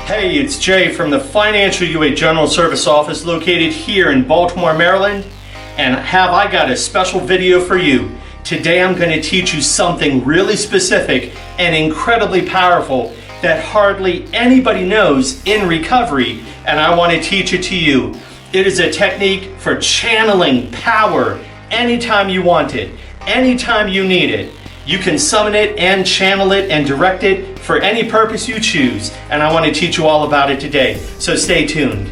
Hey, it's Jay from the Financial UA General Service Office located here in Baltimore, Maryland. And have I got a special video for you. Today I'm going to teach you something really specific and incredibly powerful that hardly anybody knows in recovery, and I want to teach it to you. It is a technique for channeling power anytime you want it, anytime you need it. You can summon it and channel it and direct it for any purpose you choose, and I want to teach you all about it today, so stay tuned.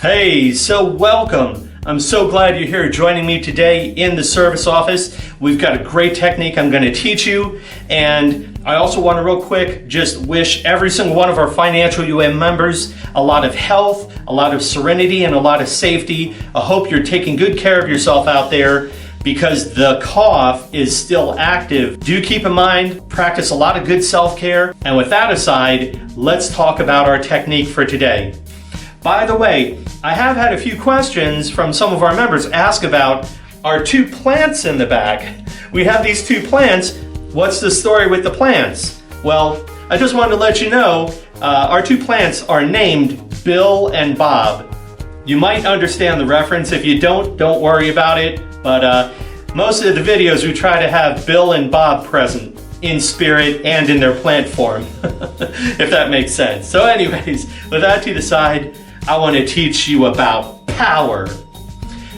Hey, so welcome. I'm so glad you're here joining me today in the service office. We've got a great technique I'm going to teach you, and I also want to real quick just wish every single one of our Financial UA members a lot of health, a lot of serenity, and a lot of safety. I hope you're taking good care of yourself out there because the cough is still active. Do keep in mind, practice a lot of good self-care, and with that aside, let's talk about our technique for today. By the way, I have had a few questions from some of our members ask about our two plants in the back. We have these two plants. What's the story with the plants? Well, I just wanted to let you know our two plants are named Bill and Bob. You might understand the reference. If you don't worry about it. But most of the videos we try to have Bill and Bob present in spirit and in their plant form, if that makes sense. So anyways, with that to the side, I want to teach you about power.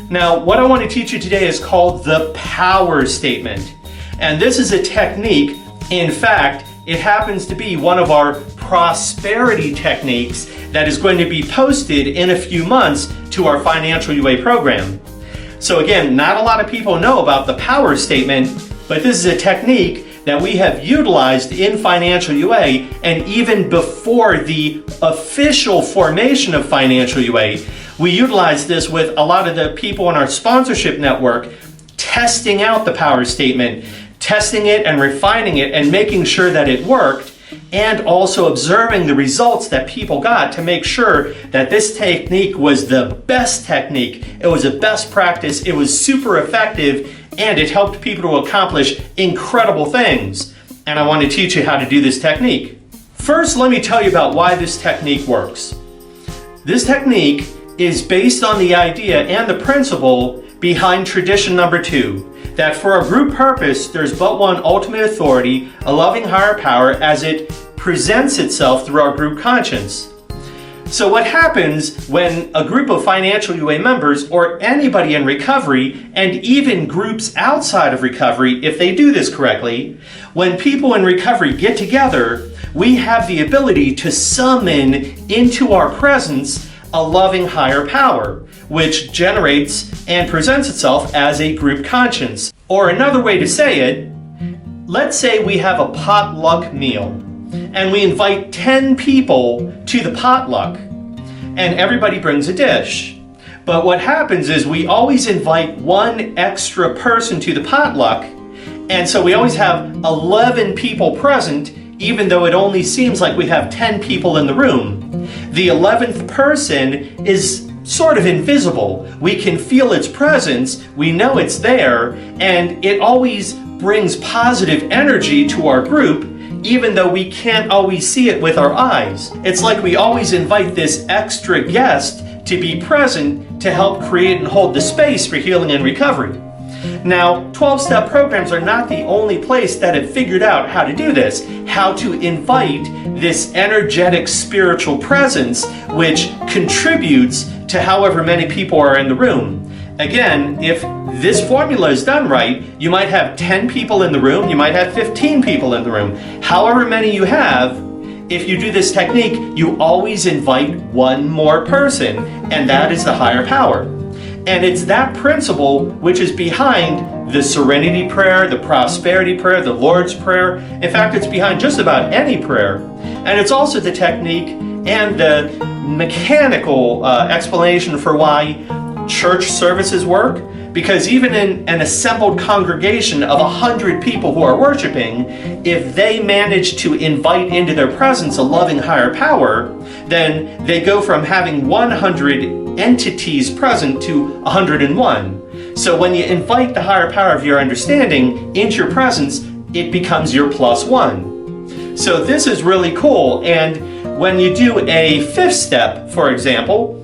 Now, what I want to teach you today is called the power statement. And this is a technique. In fact, it happens to be one of our prosperity techniques that is going to be posted in a few months to our Financial UA program. So again, not a lot of people know about the power statement, but this is a technique that we have utilized in Financial UA, and even before the official formation of Financial UA, we utilized this with a lot of the people in our sponsorship network, testing out the power statement, testing it and refining it and making sure that it worked, and also observing the results that people got to make sure that this technique was the best technique. It was a best practice, it was super effective, and it helped people to accomplish incredible things. And I want to teach you how to do this technique. First, let me tell you about why this technique works. This technique is based on the idea and the principle behind tradition number 2, that for a group purpose, there's but one ultimate authority, a loving higher power, as it presents itself through our group conscience. So what happens when a group of Financial UA members, or anybody in recovery, and even groups outside of recovery, if they do this correctly, when people in recovery get together, we have the ability to summon into our presence a loving higher power, which generates and presents itself as a group conscience. Or another way to say it, let's say we have a potluck meal, and we invite 10 people to the potluck, and everybody brings a dish. But what happens is we always invite one extra person to the potluck, and so we always have 11 people present, even though it only seems like we have 10 people in the room. The 11th person is sort of invisible. We can feel its presence, we know it's there, and it always brings positive energy to our group, even though we can't always see it with our eyes. It's like we always invite this extra guest to be present to help create and hold the space for healing and recovery. Now, 12-step programs are not the only place that have figured out how to do this, how to invite this energetic spiritual presence which contributes to however many people are in the room. Again, if this formula is done right, you might have 10 people in the room, you might have 15 people in the room. However many you have, if you do this technique, you always invite one more person, and that is the higher power. And it's that principle which is behind the Serenity Prayer, the Prosperity Prayer, the Lord's Prayer. In fact, it's behind just about any prayer. And it's also the technique and the mechanical explanation for why church services work, Because even in an assembled congregation of 100 people who are worshiping, if they manage to invite into their presence a loving higher power, then they go from having 100 entities present to 101. So when you invite the higher power of your understanding into your presence, it becomes your +1. So this is really cool. And when you do a 5th step, for example,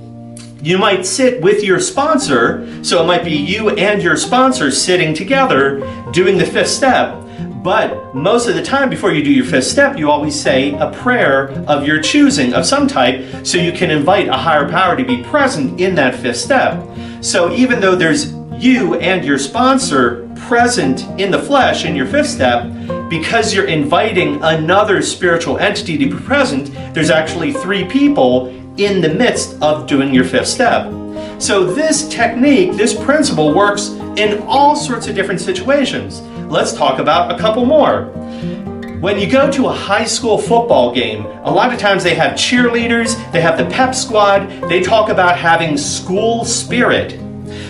you might sit with your sponsor, so it might be you and your sponsor sitting together doing the 5th step. But most of the time before you do your 5th step, you always say a prayer of your choosing of some type, so you can invite a higher power to be present in that 5th step. So even though there's you and your sponsor present in the flesh in your 5th step, because you're inviting another spiritual entity to be present, there's actually 3 people in the midst of doing your 5th step. So this technique, this principle works in all sorts of different situations. Let's talk about a couple more. When you go to a high school football game, a lot of times they have cheerleaders, they have the pep squad, they talk about having school spirit.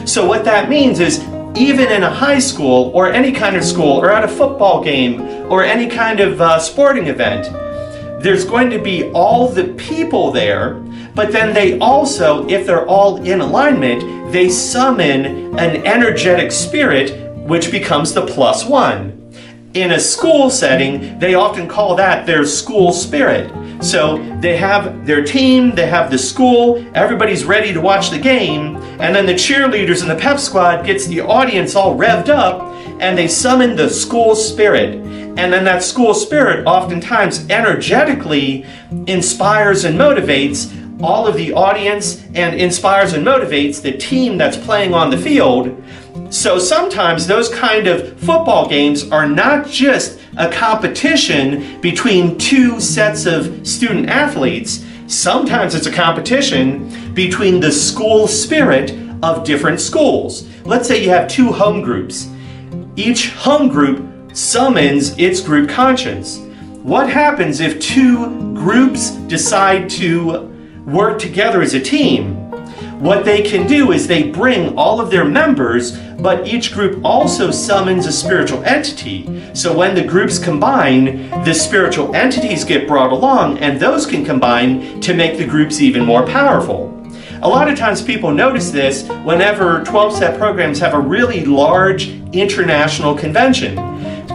So what that means is, even in a high school or any kind of school or at a football game or any kind of sporting event, there's going to be all the people there, but then they also, if they're all in alignment, they summon an energetic spirit which becomes the +1. In a school setting, they often call that their school spirit. So they have their team, they have the school, everybody's ready to watch the game, and then the cheerleaders and the pep squad gets the audience all revved up, and they summon the school spirit. And then that school spirit oftentimes energetically inspires and motivates all of the audience and inspires and motivates the team that's playing on the field. So sometimes those kind of football games are not just a competition between 2 sets of student athletes. Sometimes it's a competition between the school spirit of different schools. Let's say you have 2 home groups. Each home group summons its group conscience. What happens if 2 groups decide to work together as a team? What they can do is they bring all of their members, but each group also summons a spiritual entity. So when the groups combine, the spiritual entities get brought along, and those can combine to make the groups even more powerful. A lot of times people notice this whenever 12-step programs have a really large international convention.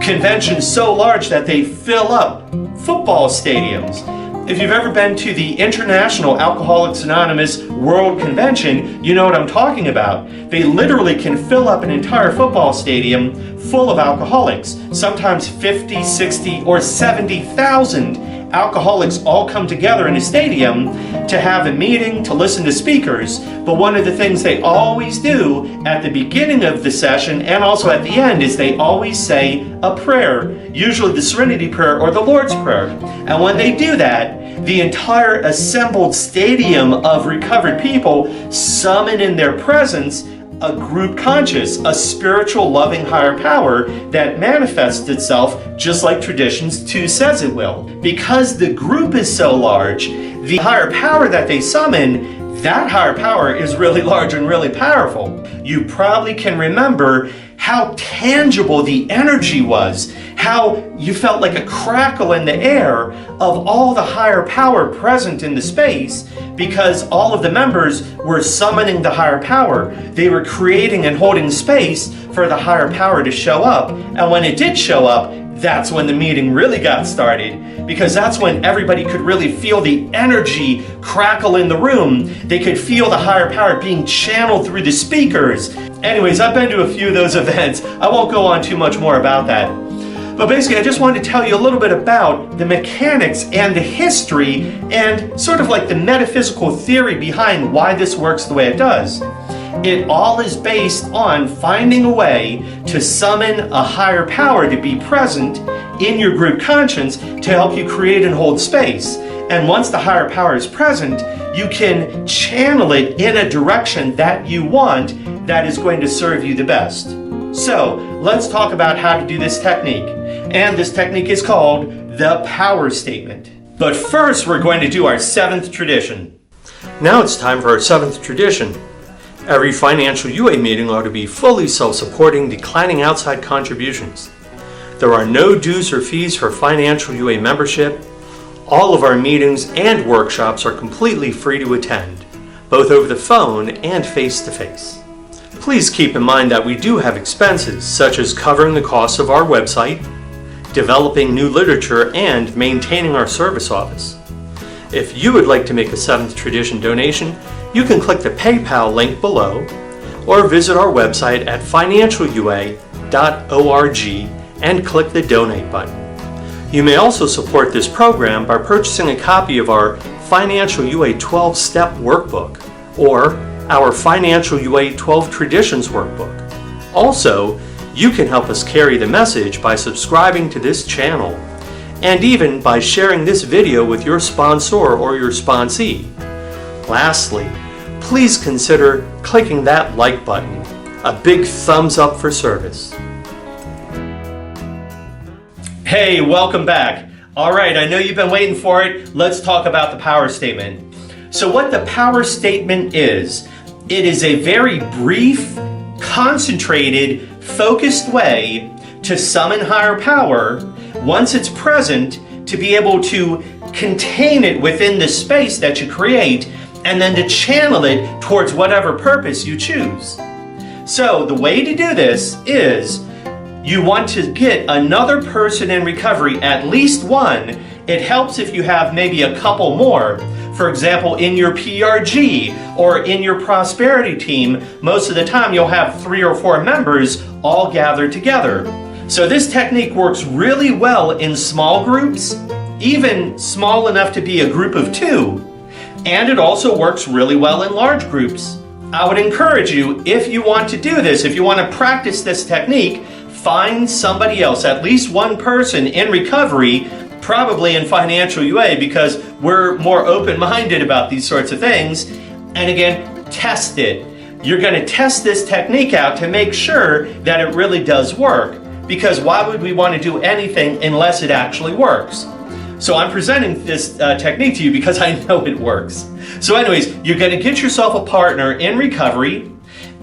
Conventions so large that they fill up football stadiums. If you've ever been to the International Alcoholics Anonymous World Convention, you know what I'm talking about. They literally can fill up an entire football stadium full of alcoholics. Sometimes 50, 60, or 70,000 alcoholics all come together in a stadium to have a meeting, to listen to speakers. But one of the things they always do at the beginning of the session and also at the end is they always say a prayer, usually the Serenity Prayer or the Lord's Prayer. And when they do that, the entire assembled stadium of recovered people summon in their presence a group conscious, a spiritual loving higher power that manifests itself just like Traditions 2 says it will. Because the group is so large, the higher power that they summon, that higher power is really large and really powerful. You probably can remember how tangible the energy was, how you felt like a crackle in the air of all the higher power present in the space, because all of the members were summoning the higher power. They were creating and holding space for the higher power to show up. And when it did show up, that's when the meeting really got started, because that's when everybody could really feel the energy crackle in the room. They could feel the higher power being channeled through the speakers. Anyways, I've been to a few of those events. I won't go on too much more about that. But basically, I just wanted to tell you a little bit about the mechanics and the history and sort of like the metaphysical theory behind why this works the way it does. It all is based on finding a way to summon a higher power to be present in your group conscience to help you create and hold space. And once the higher power is present, you can channel it in a direction that you want that is going to serve you the best. So let's talk about how to do this technique. And this technique is called the power statement. But first, we're going to do our 7th tradition. Now it's time for our 7th tradition. Every financial UA meeting ought to be fully self-supporting, declining outside contributions. There are no dues or fees for financial UA membership. All of our meetings and workshops are completely free to attend, both over the phone and face-to-face. Please keep in mind that we do have expenses, such as covering the costs of our website, developing new literature, and maintaining our service office. If you would like to make a Seventh Tradition donation, you can click the PayPal link below or visit our website at financialua.org and click the Donate button. You may also support this program by purchasing a copy of our Financial UA 12-Step Workbook or our Financial UA 12 Traditions Workbook. Also, you can help us carry the message by subscribing to this channel and even by sharing this video with your sponsor or your sponsee. Lastly, please consider clicking that like button. A big thumbs up for service. Hey, welcome back. All right, I know you've been waiting for it. Let's talk about the power statement. So what the power statement is, it is a very brief, concentrated, focused way to summon higher power once it's present, to be able to contain it within the space that you create and then to channel it towards whatever purpose you choose. So the way to do this is you want to get another person in recovery, at least one. It helps if you have maybe a couple more. For example, in your PRG or in your prosperity team, most of the time you'll have 3 or 4 members all gathered together. So this technique works really well in small groups, even small enough to be a group of 2. And it also works really well in large groups. I would encourage you, if you want to do this, if you want to practice this technique, find somebody else, at least one person in recovery, probably in financial UA, because we're more open-minded about these sorts of things. And again, test it. You're going to test this technique out to make sure that it really does work, because why would we want to do anything unless it actually works? So I'm presenting this technique to you because I know it works. So anyways, you're going to get yourself a partner in recovery.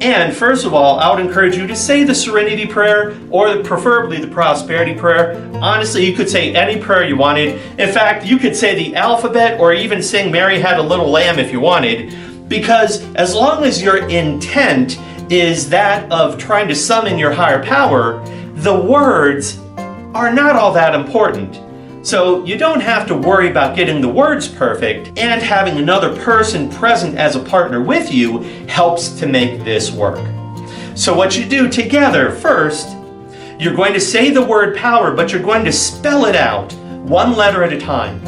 And first of all, I would encourage you to say the Serenity Prayer, or preferably the Prosperity Prayer. Honestly, you could say any prayer you wanted. In fact, you could say the alphabet or even sing Mary Had a Little Lamb if you wanted, because as long as your intent is that of trying to summon your higher power, the words are not all that important. So you don't have to worry about getting the words perfect, and having another person present as a partner with you helps to make this work. So what you do together, first, you're going to say the word power, but you're going to spell it out, one letter at a time.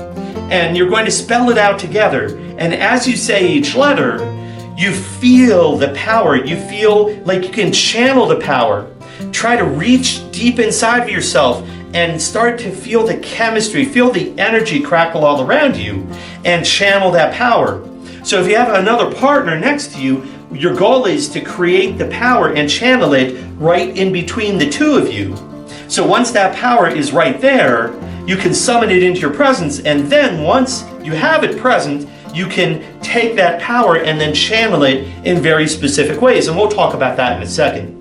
And you're going to spell it out together. And as you say each letter, you feel the power. You feel like you can channel the power. Try to reach deep inside of yourself and start to feel the chemistry, feel the energy crackle all around you, and channel that power. So if you have another partner next to you, your goal is to create the power and channel it right in between the two of you. So once that power is right there, you can summon it into your presence, and then once you have it present, you can take that power and then channel it in very specific ways, and we'll talk about that in a second.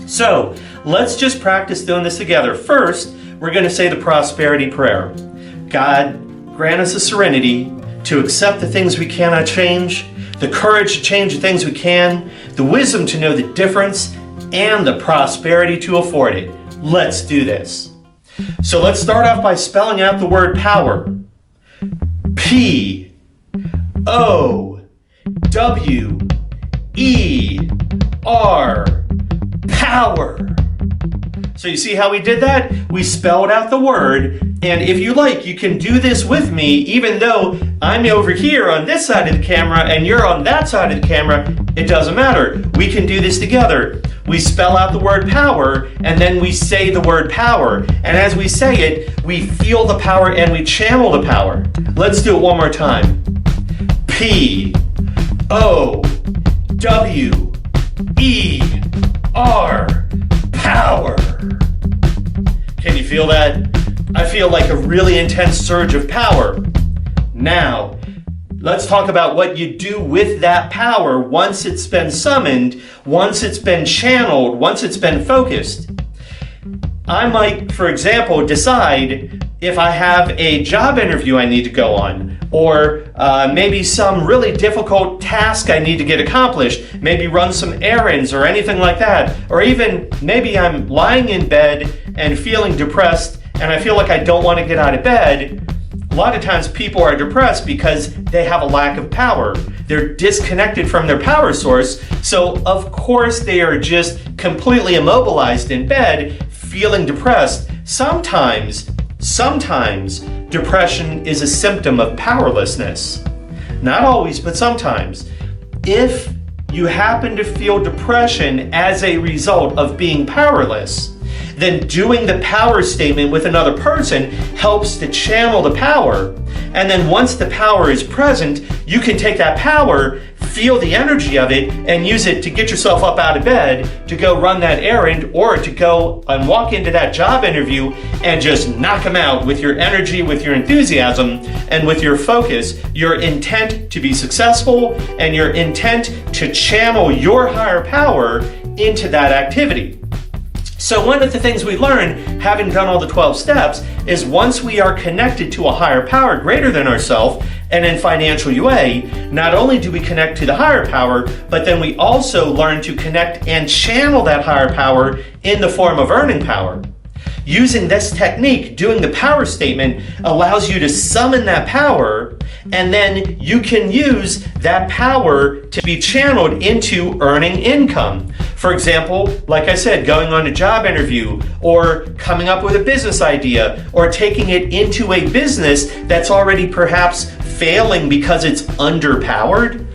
So let's just practice doing this together. First, we're going to say the Prosperity Prayer. God, grant us the serenity to accept the things we cannot change, the courage to change the things we can, the wisdom to know the difference, and the prosperity to afford it. Let's do this. So let's start off by spelling out the word power. P-O-W-E-R. Power. So you see how we did that? We spelled out the word, and if you like, you can do this with me, even though I'm over here on this side of the camera and you're on that side of the camera. It doesn't matter. We can do this together. We spell out the word power, and then we say the word power. And as we say it, we feel the power and we channel the power. Let's do it one more time. P-O-W-E-R. Power. Can you feel that? I feel like a really intense surge of power. Now, Let's talk about what you do with that power once it's been summoned, once it's been channeled, once it's been focused. I might, for example, decide if I have a job interview I need to go on, or maybe some really difficult task I need to get accomplished, maybe run some errands or anything like that, or even maybe I'm lying in bed and feeling depressed and I feel like I don't want to get out of bed. A lot of times people are depressed because they have a lack of power. They're disconnected from their power source, so of course they are just completely immobilized in bed, feeling depressed. Sometimes depression is a symptom of powerlessness. Not always, but sometimes. If you happen to feel depression as a result of being powerless, then doing the power statement with another person helps to channel the power. And then once the power is present, you can take that power, feel the energy of it, and use it to get yourself up out of bed, to go run that errand, or to go and walk into that job interview and just knock them out with your energy, with your enthusiasm, and with your focus, your intent to be successful, and your intent to channel your higher power into that activity. So one of the things we learn, having done all the 12 steps, is once we are connected to a higher power greater than ourselves, and in financial UA, not only do we connect to the higher power, but then we also learn to connect and channel that higher power in the form of earning power. Using this technique, doing the power statement, allows you to summon that power, and then you can use that power to be channeled into earning income. For example, like I said, going on a job interview, or coming up with a business idea, or taking it into a business that's already perhaps failing because it's underpowered.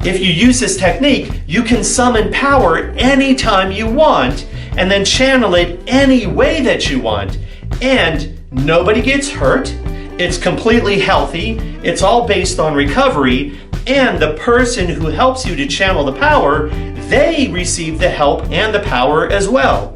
If you use this technique, you can summon power anytime you want, and then channel it any way that you want. And nobody gets hurt. It's completely healthy. It's all based on recovery. And the person who helps you to channel the power, they receive the help and the power as well.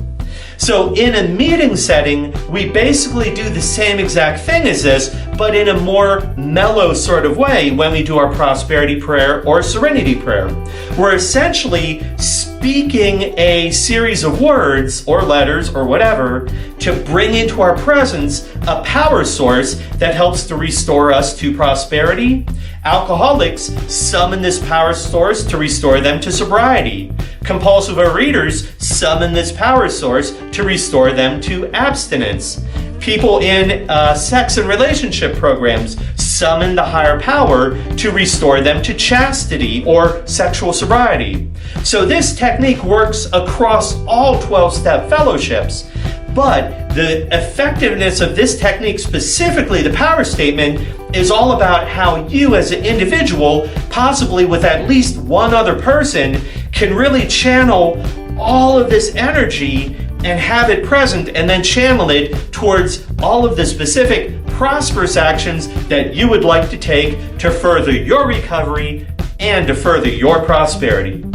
So in a meeting setting, we basically do the same exact thing as this, but in a more mellow sort of way when we do our prosperity prayer or serenity prayer. We're essentially speaking a series of words or letters or whatever to bring into our presence a power source that helps to restore us to prosperity. Alcoholics summon this power source to restore them to sobriety. Compulsive overeaters summon this power source to restore them to abstinence. People in sex and relationship programs summon the higher power to restore them to chastity or sexual sobriety. So this technique works across all 12-step fellowships. But the effectiveness of this technique, specifically the power statement, is all about how you as an individual, possibly with at least one other person, can really channel all of this energy and have it present, and then channel it towards all of the specific prosperous actions that you would like to take to further your recovery and to further your prosperity.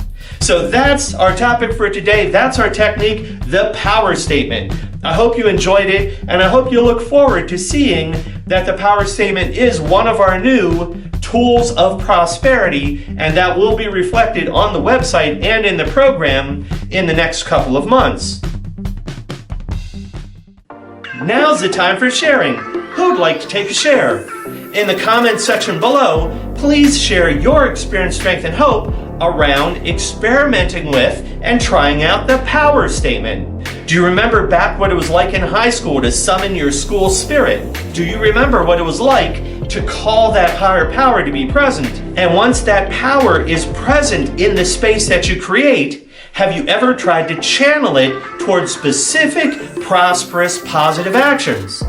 So that's our topic for today. That's our technique, the power statement. I hope you enjoyed it, and I hope you look forward to seeing that the power statement is one of our new tools of prosperity, and that will be reflected on the website and in the program in the next couple of months. Now's the time for sharing. Who'd like to take a share? In the comments section below, please share your experience, strength, and hope around experimenting with and trying out the power statement. Do you remember back what it was like in high school to summon your school spirit? Do you remember what it was like to call that higher power to be present? And once that power is present in the space that you create, have you ever tried to channel it towards specific, prosperous, positive actions?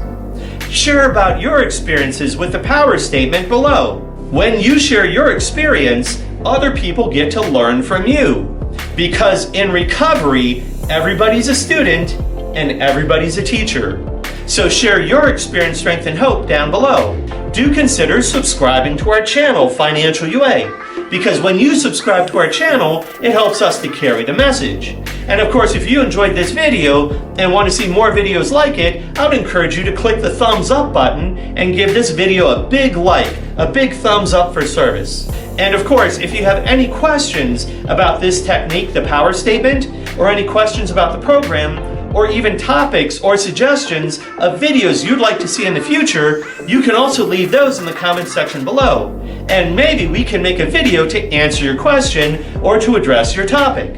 Share about your experiences with the power statement below. When you share your experience, other people get to learn from you. Because in recovery, everybody's a student and everybody's a teacher. So share your experience, strength, and hope down below. Do consider subscribing to our channel, Financial UA, because when you subscribe to our channel, it helps us to carry the message. And of course, if you enjoyed this video and want to see more videos like it, I would encourage you to click the thumbs up button and give this video a big like, a big thumbs up for service. And of course, if you have any questions about this technique, the power statement, or any questions about the program, or even topics or suggestions of videos you'd like to see in the future, you can also leave those in the comment section below. And maybe we can make a video to answer your question or to address your topic.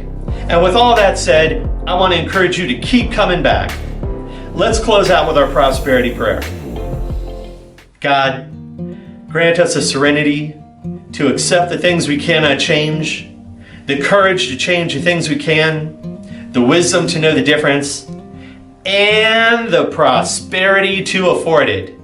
And with all that said, I want to encourage you to keep coming back. Let's close out with our prosperity prayer. God, grant us the serenity to accept the things we cannot change, the courage to change the things we can, the wisdom to know the difference, and the prosperity to afford it.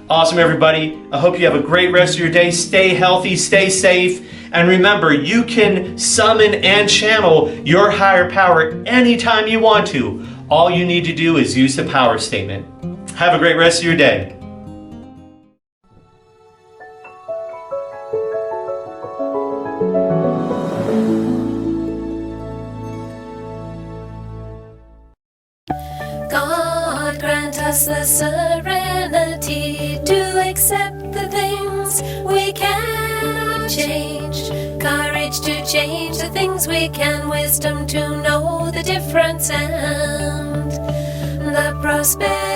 Awesome, everybody. I hope you have a great rest of your day. Stay healthy, stay safe, and remember, you can summon and channel your higher power anytime you want to. All you need to do is use the power statement. Have a great rest of your day. God grant us the serenity to accept the things we cannot change, courage to change the things we can, wisdom to know the difference, and the prosperity